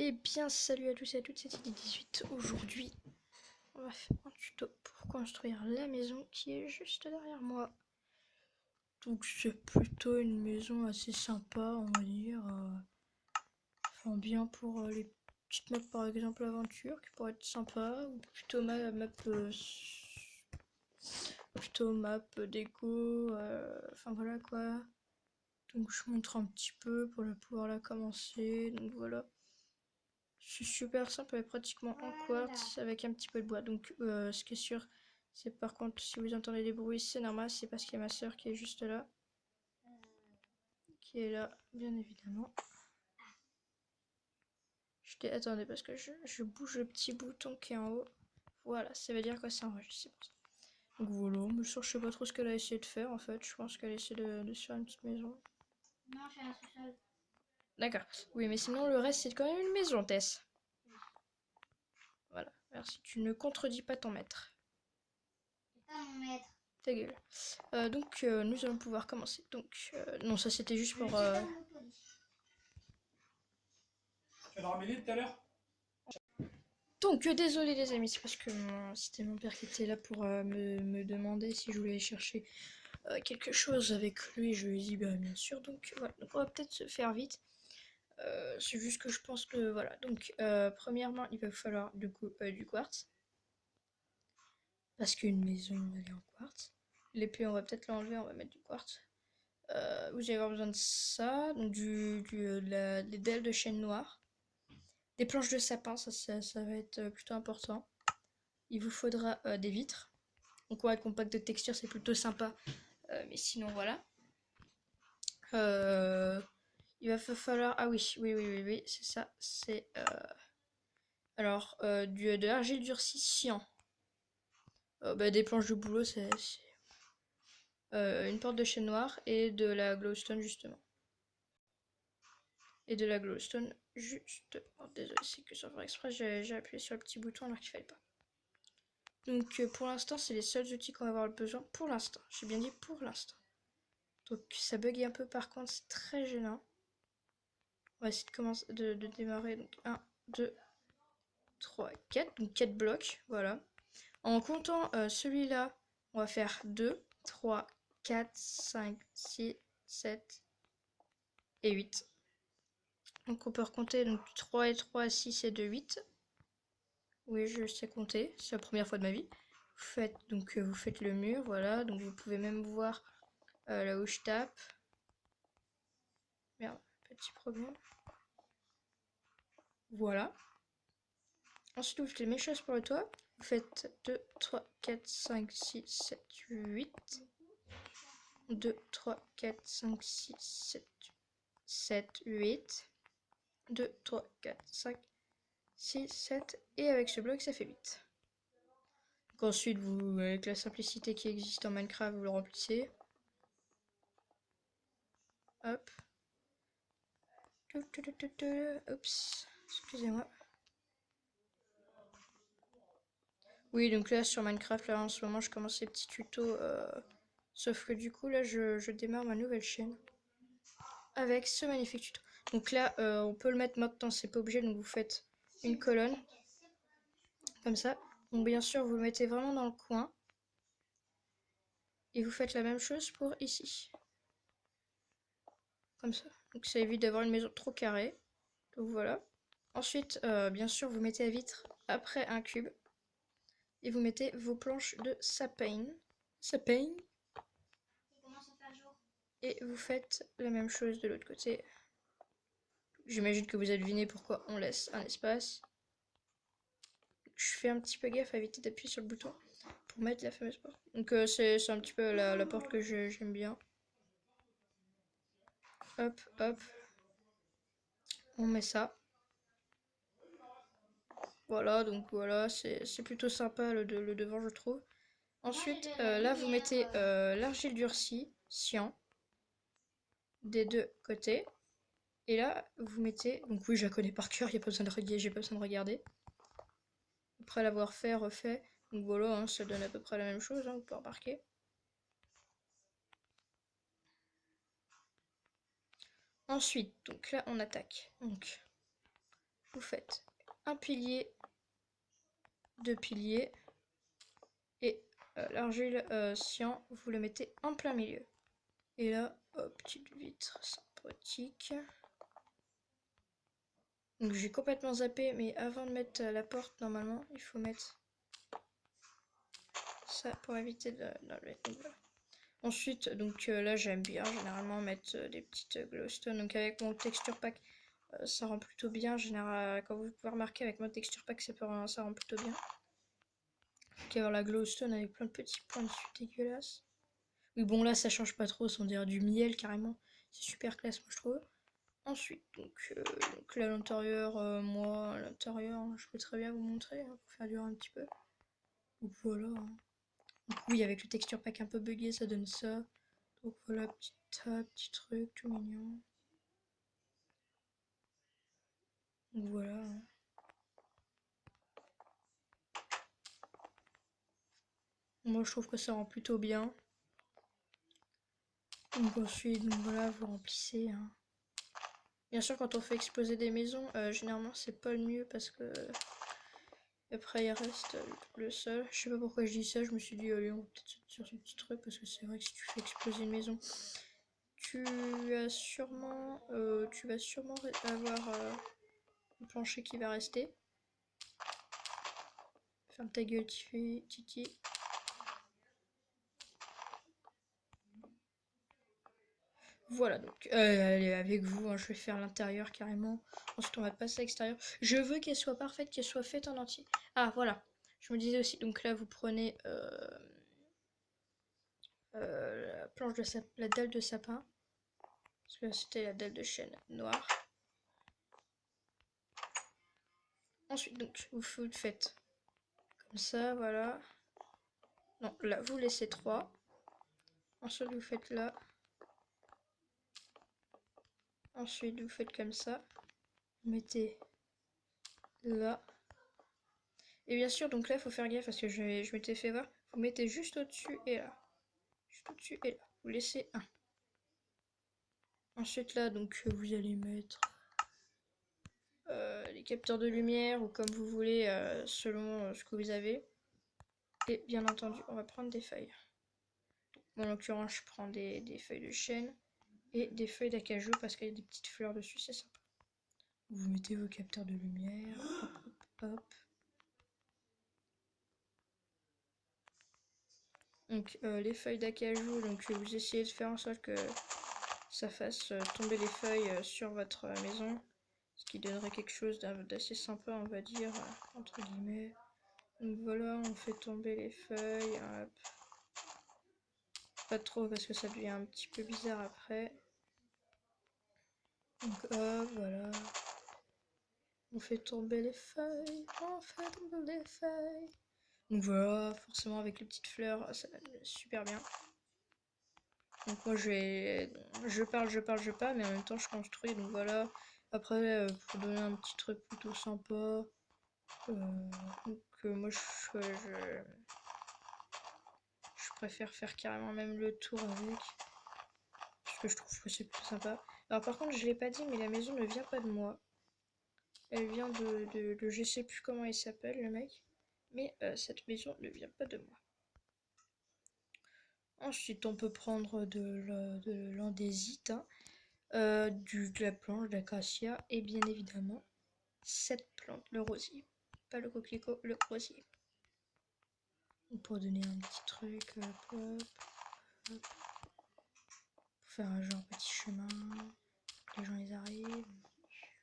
Eh bien, salut à tous et à toutes, c'est ID18. Aujourd'hui, on va faire un tuto pour construire la maison qui est juste derrière moi. Donc, c'est plutôt une maison assez sympa, on va dire. Enfin, bien pour les petites maps, par exemple, aventure, qui pourraient être sympa. Ou plutôt map déco. Enfin, voilà quoi. Donc, je montre un petit peu pour pouvoir la commencer. Donc, voilà. C'est super simple, elle est pratiquement en quartz avec un petit peu de bois. Donc ce qui est sûr, c'est par contre si vous entendez des bruits, c'est normal, c'est parce qu'il y a ma soeur qui est juste là. Qui est là, bien évidemment. Attendez, parce que je bouge le petit bouton qui est en haut. Voilà, ça veut dire que ça enregistre, c'est pour ça. Donc voilà, mais je sais pas trop ce qu'elle a essayé de faire en fait. Je pense qu'elle a essayé de se faire une petite maison. Non, je fais un sous-sol. D'accord. Oui, mais sinon le reste c'est quand même une maison, Tess. Voilà, merci. Tu ne contredis pas ton maître. C'est pas mon maître. Ta gueule. Donc nous allons pouvoir commencer. Donc non, ça c'était juste pour. C'est pas mon poli. Tu vas le ramener tout à l'heure? Donc désolé les amis, c'est parce que c'était mon père qui était là pour me demander si je voulais aller chercher quelque chose avec lui. Je lui ai dit bah bien sûr. Donc voilà. Donc on va peut-être se faire vite. C'est juste que je pense que voilà. Donc premièrement, il va falloir du coup du quartz parce qu'une maison elle est en quartz. L'épée on va peut-être l'enlever, on va mettre du quartz. Vous allez avoir besoin de ça, donc des dalles de chêne noir, des planches de sapin, ça va être plutôt important. Il vous faudra des vitres. Donc ouais, compact de texture, c'est plutôt sympa, mais sinon voilà. Il va falloir, ah oui, c'est ça, c'est alors de l'argile durcie cyan. Des planches de boulot, c'est une porte de chêne noir et de la glowstone justement. Et de la glowstone juste. Oh, désolé, c'est que sans faire exprès, j'ai appuyé sur le petit bouton alors qu'il fallait pas. Donc pour l'instant, c'est les seuls outils qu'on va avoir besoin pour l'instant. J'ai bien dit pour l'instant. Donc ça bug un peu par contre, c'est très gênant. On va essayer de commencer de démarrer. Donc 1, 2, 3, 4. Donc 4 blocs, voilà. En comptant celui-là, on va faire 2, 3, 4, 5, 6, 7 et 8. Donc on peut recompter donc 3 et 3, 6 et 2, 8. Oui, je sais compter, c'est la première fois de ma vie. Vous faites le mur, voilà. Donc vous pouvez même voir là où je tape. Merde, petit problème. Voilà. Ensuite, vous faites les mêmes choses pour le toit. Vous faites 2, 3, 4, 5, 6, 7, 8. 2, 3, 4, 5, 6, 7, 7, 8. 2, 3, 4, 5, 6, 7. Et avec ce bloc, ça fait 8. Donc ensuite, avec la simplicité qui existe en Minecraft, vous le remplissez. Hop. Oups, excusez-moi. Oui, donc là sur Minecraft, là en ce moment, je commence les petits tutos. Sauf que du coup, là, je démarre ma nouvelle chaîne avec ce magnifique tuto. Donc là, on peut le mettre maintenant, c'est pas obligé. Donc vous faites une colonne comme ça. Donc bien sûr, vous le mettez vraiment dans le coin. Et vous faites la même chose pour ici. Comme ça. Donc ça évite d'avoir une maison trop carrée. Donc voilà. Ensuite, bien sûr, vous mettez la vitre après un cube. Et vous mettez vos planches de sapin. Et vous faites la même chose de l'autre côté. J'imagine que vous avez deviné pourquoi on laisse un espace. Je fais un petit peu gaffe à éviter d'appuyer sur le bouton pour mettre la fameuse porte. Donc c'est un petit peu la porte que j'aime bien. Hop, hop. On met ça. Voilà, donc voilà, c'est plutôt sympa le devant, je trouve. Ensuite, là, vous mettez l'argile durcie, cyan, des deux côtés. Et là, vous mettez... Donc oui, je la connais par cœur, j'ai pas besoin de regarder. Après l'avoir fait, refait. Donc voilà, hein, ça donne à peu près la même chose, hein, vous pouvez remarquer. Ensuite, donc là, on attaque. Donc, vous faites un pilier, 2 piliers, et l'argile cyan, vous le mettez en plein milieu. Et là, hop, petite vitre sympathique. Donc j'ai complètement zappé, mais avant de mettre la porte, normalement, il faut mettre ça pour éviter d'enlever. Voilà. Ensuite, donc là j'aime bien généralement mettre des petites glowstone. Donc avec mon texture pack, ça rend plutôt bien. Général, quand vous pouvez remarquer avec mon texture pack, ça rend plutôt bien. Donc avoir la glowstone avec plein de petits points dessus dégueulasses. Oui bon là ça change pas trop, on dirait du miel carrément. C'est super classe moi je trouve. Ensuite, donc là à l'intérieur, moi à l'intérieur, je peux très bien vous montrer hein, pour faire durer un petit peu. Donc voilà. Hein. Donc oui, avec le texture pack un peu buggé, ça donne ça. Donc voilà, petit tas, petit truc, tout mignon. Donc voilà. Hein. Moi je trouve que ça rend plutôt bien. Donc ensuite, donc voilà, vous remplissez. Hein. Bien sûr, quand on fait exploser des maisons, généralement c'est pas le mieux parce que après il reste le sol. Je sais pas pourquoi je dis ça, je me suis dit allez on va peut-être sur ce petit truc parce que c'est vrai que si tu fais exploser une maison, tu vas sûrement avoir le plancher qui va rester. Ferme ta gueule Titi. Voilà donc allez avec vous, hein, je vais faire l'intérieur carrément. Ensuite on va passer à l'extérieur. Je veux qu'elle soit parfaite, qu'elle soit faite en entier. Ah voilà, je me disais aussi, donc là vous prenez la planche de la dalle de sapin. Parce que c'était la dalle de chêne noire. Ensuite donc vous faites comme ça, voilà. Non, là vous laissez 3. Ensuite vous faites là. Ensuite vous faites comme ça. Vous mettez là. Et bien sûr, donc là, il faut faire gaffe parce que je m'étais fait voir. Vous mettez juste au-dessus et là. Juste au-dessus et là. Vous laissez un. Ensuite là, donc vous allez mettre les capteurs de lumière ou comme vous voulez, selon ce que vous avez. Et bien entendu, on va prendre des feuilles. Bon, en l'occurrence, je prends des feuilles de chêne et des feuilles d'acajou parce qu'il y a des petites fleurs dessus, c'est sympa. Vous mettez vos capteurs de lumière. Hop, hop, hop. Donc les feuilles d'acajou, donc vous essayez de faire en sorte que ça fasse tomber les feuilles sur votre maison, ce qui donnerait quelque chose d'assez sympa, on va dire, entre guillemets. Donc voilà, on fait tomber les feuilles, hop. Pas trop parce que ça devient un petit peu bizarre après. Donc hop, voilà. On fait tomber les feuilles, on fait tomber les feuilles. Donc voilà, forcément avec les petites fleurs, ça va super bien. Donc moi je parle, mais en même temps je construis, donc voilà. Après, pour donner un petit truc plutôt sympa, moi je préfère faire carrément même le tour avec, parce que je trouve que c'est plus sympa. Alors par contre je l'ai pas dit, mais la maison ne vient pas de moi. Elle vient de je sais plus comment il s'appelle le mec, mais cette maison ne vient pas de moi. Ensuite on peut prendre de l'andésite, hein. De la planche d'acacia et bien évidemment cette plante, le rosier, pas le coquelicot, le rosier. Pour donner un petit truc, hop, hop, hop. Pour faire un genre petit chemin, que les gens ils arrivent.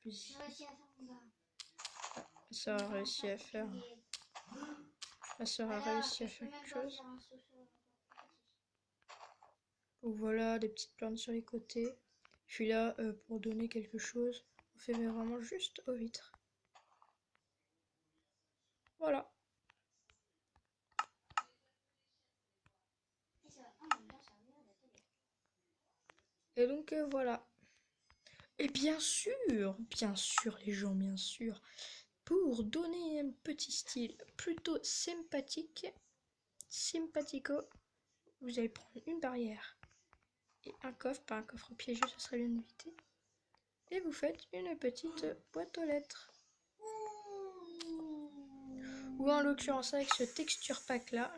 J'ai réussi à faire mon gars. Ça a réussi à faire. La sœur a réussi à faire quelque chose. Donc voilà, des petites plantes sur les côtés. Puis là, pour donner quelque chose, on fait vraiment juste aux vitres. Voilà. Et donc voilà. Et bien sûr les gens, bien sûr, pour donner un petit style plutôt sympathico, vous allez prendre une barrière et un coffre, pas un coffre piégeux, ce serait bien évité. Et vous faites une petite boîte aux lettres. ou en l'occurrence avec ce texture pack là.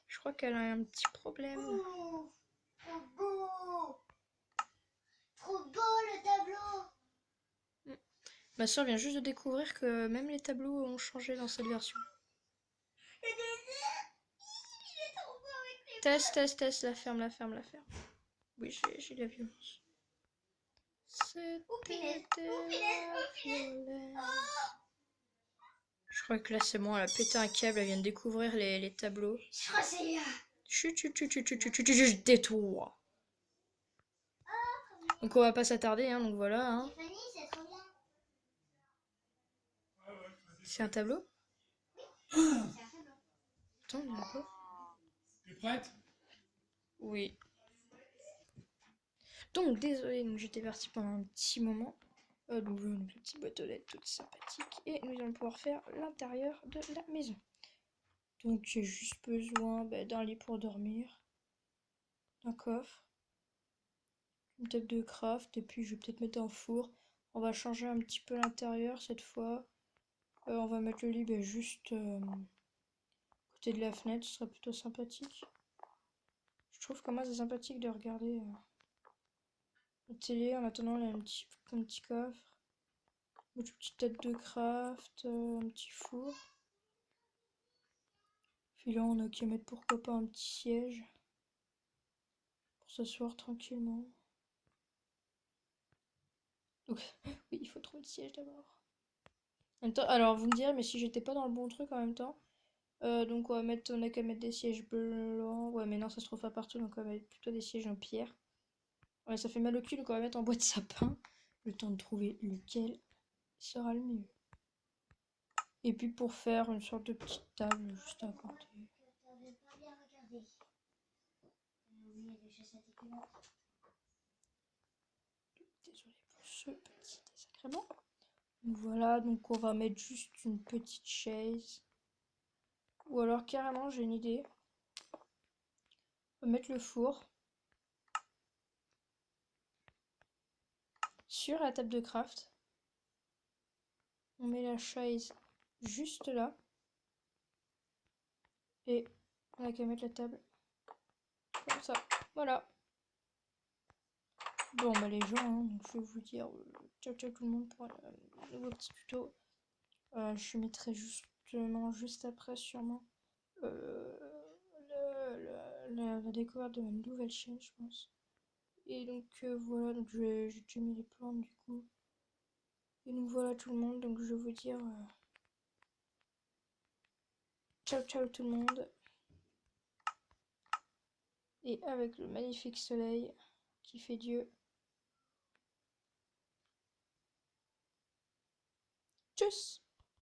Je crois qu'elle a un petit problème. Oh, trop beau. Trop beau le tableau. Ma soeur vient juste de découvrir que même les tableaux ont changé dans cette version. Il est trop beau avec les Test, la ferme. Oui, j'ai la violence. punaise, Je crois que là c'est bon, elle a pété un câble, elle vient de découvrir les tableaux. Je crois que c'est là. Chut, tais-toi. Donc on va pas s'attarder, hein, donc voilà. Hein. Fanny, c'est trop bien. C'est un tableau? C'est un tableau. Attends, on dirait pas. Tu es prête? Oui. Donc désolé, donc j'étais partie pendant un petit moment. Donc voilà, donc, la petite boîte aux lettres toute sympathique. Et nous allons pouvoir faire l'intérieur de la maison. Donc j'ai juste besoin d'un lit pour dormir, d'un coffre, une table de craft, et puis je vais peut-être mettre un four. On va changer un petit peu l'intérieur cette fois. On va mettre le lit juste côté de la fenêtre, ce serait plutôt sympathique. Je trouve quand même c'est sympathique de regarder la télé en attendant là, un petit coffre, une petite tête de craft, un petit four. Puis là on a qu'à mettre pourquoi pas un petit siège pour s'asseoir tranquillement. Donc oui, il faut trouver le siège d'abord. En même temps, alors vous me direz, mais si j'étais pas dans le bon truc en même temps. Donc on a qu'à mettre des sièges blancs. Ouais mais non ça se trouve pas partout, donc on va mettre plutôt des sièges en pierre. Ouais ça fait mal au cul, donc on va mettre en bois de sapin. Le temps de trouver lequel sera le mieux. Et puis pour faire une sorte de petite table juste à côté. T'avais pas bien regardé. Oui, il y a des chaussettes et culottes. Désolée pour ce petit désagrément. Donc voilà, donc on va mettre juste une petite chaise. Ou alors carrément j'ai une idée. On va mettre le four sur la table de craft. On met la chaise juste là. Et on a qu'à mettre la table comme ça. Voilà. Bon bah les gens, hein, donc je vais vous dire ciao ciao tout le monde pour un nouveau petit tuto. Je mettrai justement juste après sûrement la découverte de ma nouvelle chaîne je pense. Et donc voilà, donc j'ai déjà mis les plantes du coup. Et donc voilà tout le monde, donc je vais vous dire ciao ciao tout le monde. Et avec le magnifique soleil qui fait Dieu. Tchuss!